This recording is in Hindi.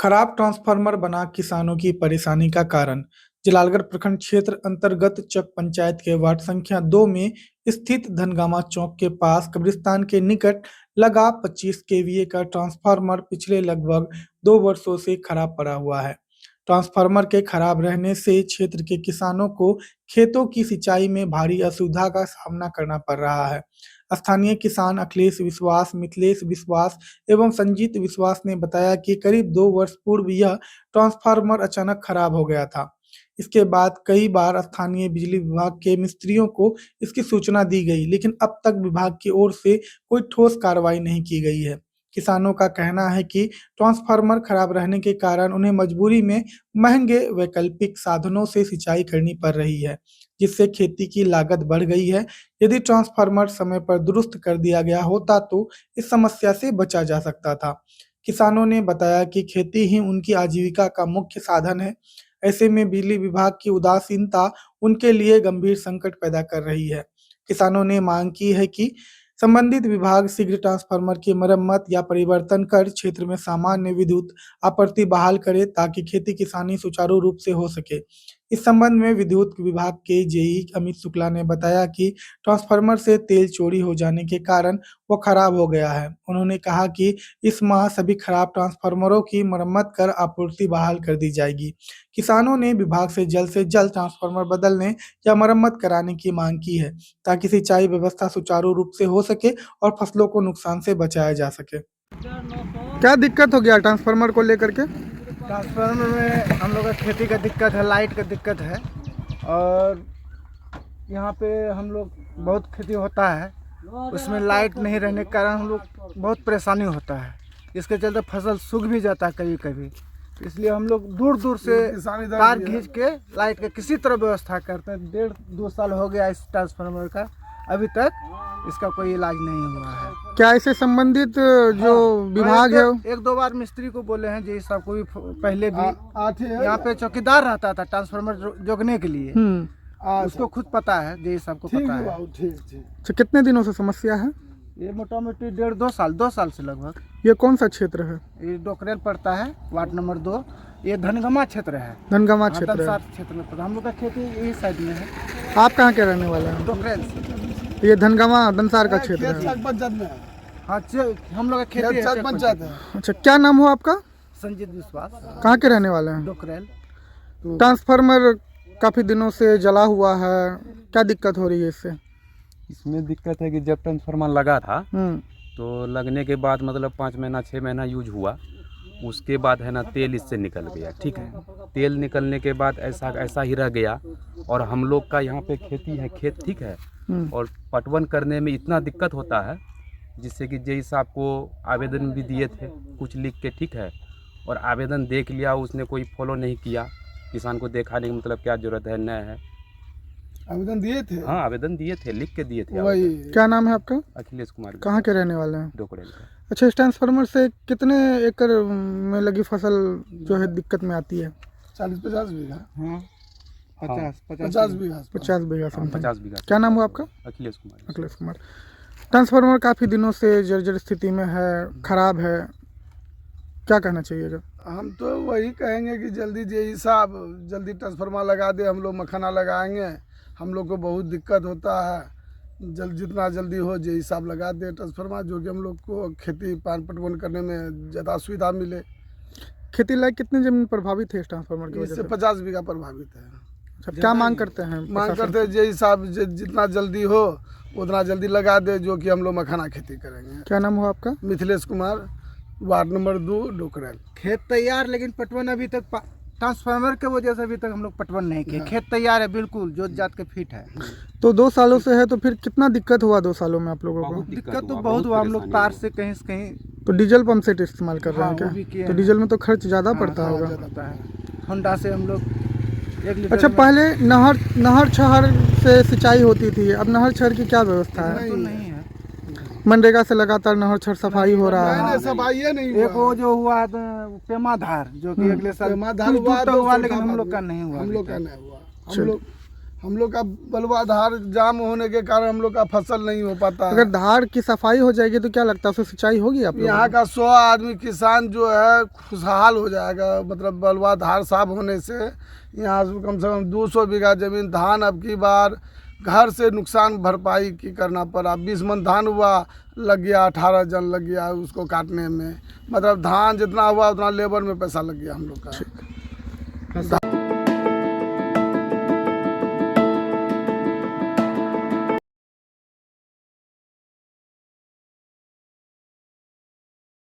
खराब ट्रांसफार्मर बना किसानों की परेशानी का कारण। जलालगढ़ प्रखंड क्षेत्र अंतर्गत चक पंचायत के वार्ड संख्या 2 में स्थित धनगामा चौक के पास कब्रिस्तान के निकट लगा 25 केवीए का ट्रांसफार्मर पिछले लगभग 2 वर्षों से खराब पड़ा हुआ है। ट्रांसफार्मर के खराब रहने से क्षेत्र के किसानों को खेतों की सिंचाई में भारी असुविधा का सामना करना पड़ रहा है। स्थानीय किसान अखिलेश विश्वास, मिथिलेश विश्वास एवं संजीत विश्वास ने बताया कि करीब 2 वर्ष पूर्व यह ट्रांसफार्मर अचानक खराब हो गया था। इसके बाद कई बार स्थानीय बिजली विभाग के मिस्त्रियों को इसकी सूचना दी गई, लेकिन अब तक विभाग की ओर से कोई ठोस कार्रवाई नहीं की गई है। किसानों का कहना है कि ट्रांसफार्मर खराब रहने के कारण उन्हें मजबूरी में महंगे वैकल्पिक साधनों से सिंचाई करनी पड़ रही है, जिससे खेती की लागत बढ़ गई है। यदि ट्रांसफार्मर समय पर दुरुस्त कर दिया गया होता तो इस समस्या से बचा जा सकता था। किसानों ने बताया कि खेती ही उनकी आजीविका का मुख्य साधन है। ऐसे में बिजली विभाग की उदासीनता उनके लिए गंभीर संकट पैदा कर रही है। किसानों ने मांग की है कि संबंधित विभाग शीघ्र ट्रांसफार्मर की मरम्मत या परिवर्तन कर क्षेत्र में सामान्य विद्युत आपूर्ति बहाल करे ताकि खेती किसानी सुचारू रूप से हो सके। इस संबंध में विद्युत विभाग के जेई अमित शुक्ला ने बताया कि ट्रांसफार्मर से तेल चोरी हो जाने के कारण वो खराब हो गया है। उन्होंने कहा कि इस माह सभी खराब ट्रांसफार्मरों की मरम्मत कर आपूर्ति बहाल कर दी जाएगी। किसानों ने विभाग से जल्द ट्रांसफार्मर बदलने या मरम्मत कराने की मांग की है ताकि सिंचाई व्यवस्था सुचारू रूप से हो सके और फसलों को नुकसान से बचाया जा सके। क्या दिक्कत हो गया ट्रांसफार्मर को लेकर के? ट्रांसफार्मर में हम लोग का खेती का दिक्कत है, लाइट का दिक्कत है और यहाँ पे हम लोग बहुत खेती होता है, उसमें लाइट नहीं रहने के कारण हम लोग बहुत परेशानी होता है। इसके चलते फसल सूख भी जाता है कभी कभी, इसलिए हम लोग दूर दूर से तार खींच के लाइट का किसी तरह व्यवस्था करते हैं। 1.5-2 साल हो गया इस ट्रांसफार्मर का, अभी तक इसका कोई इलाज नहीं हुआ है। क्या इससे संबंधित जो विभाग है? 1-2 बार मिस्त्री को बोले हैं, जी साहब को भी पहले भी यहाँ पे चौकीदार रहता था ट्रांसफार्मर जोड़ने के लिए, उसको खुद पता है, जी साहब को पता है। अच्छा, कितने दिनों से समस्या है? ये मोटा मोटी 1.5-2 साल से लगभग। ये कौन सा क्षेत्र है? ये डोकरेल पड़ता है, वार्ड नंबर 2। ये धनगामा क्षेत्र है। धनगामा क्षेत्र है। क्षेत्र में पड़ता है। हम लोग का खेती यही साइड में है। आप कहाँ के रहने वाले हैं? डोकरेल से। ये धनगामा दनसार का क्षेत्र है। हाँ, हम लोग का खेती है, पंचायत है। अच्छा, क्या नाम हो आपका? संजीत विश्वास। कहाँ के रहने वाले हैं? डोकरेल। ट्रांसफार्मर काफी दिनों से जला हुआ है, क्या दिक्कत हो रही है इससे? इसमें दिक्कत है कि जब ट्रांसफार्मर लगा था तो लगने के बाद मतलब 5 महीना 6 महीना यूज हुआ, उसके बाद है ना तेल इससे निकल गया। ठीक है, तेल निकलने के बाद ऐसा ही रह गया। और हम लोग का यहाँ पे खेती है, खेत ठीक है, और पटवन करने में इतना दिक्कत होता है जिससे कि जेई साहब को आवेदन भी दिए थे कुछ लिख के, ठीक है, और आवेदन देख लिया, उसने कोई फॉलो नहीं किया। किसान को दिखाने की मतलब क्या जरूरत है, न है। आवेदन दिए थे? हाँ, आवेदन दिए थे, लिख के दिए थे। क्या नाम है आपका? अखिलेश कुमार। कहाँ के रहने वाले हैं? डोकरेल का। अच्छा, इस ट्रांसफार्मर से कितने एकड़ में लगी फसल जो है दिक्कत में आती है? 40-50 बीघा। हाँ, 50 बीघा। 50 बीघा। क्या नाम हुआ आपका? अखिलेश कुमार। अखिलेश कुमार। ट्रांसफार्मर काफ़ी दिनों से जर्जर स्थिति में है, खराब है, क्या कहना चाहिएगा? हम तो वही कहेंगे कि जल्दी जेई साहब जल्दी ट्रांसफार्मर लगा दे, हम लोग मखाना लगाएंगे। हम लोग को बहुत दिक्कत होता है, जितना जल्दी हो जेई साहब लगा दे ट्रांसफार्मर, जो कि हम लोग को खेती पान पटवन करने में ज़्यादा सुविधा मिले। खेती लायक कितनी जमीन प्रभावित है इस ट्रांसफार्मर की वजह से? 50 बीघा प्रभावित है। अच्छा, क्या मांग करते हैं? मांग करते हैं जेई साहब जितना जल्दी हो उतना जल्दी लगा दे, जो कि हम लोग मखाना खेती करेंगे। क्या नाम हो आपका? Mithilesh Kumar, ward number 2, डोकरेल। खेत तैयार, लेकिन पटवन अभी तक ट्रांसफार्मर के वजह से अभी तक हम लोग पटवन नहीं किए। खेत तैयार है, बिल्कुल जोत जात के फिट है। तो 2 सालों से है, तो फिर कितना दिक्कत हुआ 2 सालों में आप लोगों को? दिक्कत तो बहुत हुआ, हम लोग तार से कहीं से कहीं। तो डीजल पंप सेट इस्तेमाल कर रहे हैं वो भी क्या? किए तो हैं। डीजल में तो खर्च ज़्यादा पड़ता होगा। होंडा से हम लोग 1 लीटर। अच्छा, पहले नहर छहर से सिंचाई होती थी, अब नहर छहर की क्या व्यवस्था है? तो नहीं है। मनरेगा से लगातार नहर छहर सफाई हो रहा है। सफाई नहीं एक वो जो हुआ पेमाधार, जो कि अगले साल पेमाधार हुआ, हुआ, लेकिन हम लोग का नहीं हुआ। हम लोग का नहीं हुआ। हम लोग का बलुआ धार जाम होने के कारण हम लोग का फसल नहीं हो पाता है। अगर धार की सफाई हो जाएगी तो क्या लगता है उससे सिंचाई होगी आप लोगों यहाँ का 100 आदमी किसान जो है खुशहाल हो जाएगा। मतलब बलुआ धार साफ होने से यहाँ कम से कम 200 बीघा जमीन धान अब की बार घर से नुकसान भरपाई की करना पड़ा। 20 मन धान हुआ, लग गया 18 जन लग गया उसको काटने में। मतलब धान जितना हुआ उतना लेबर में पैसा लग गया हम लोग का।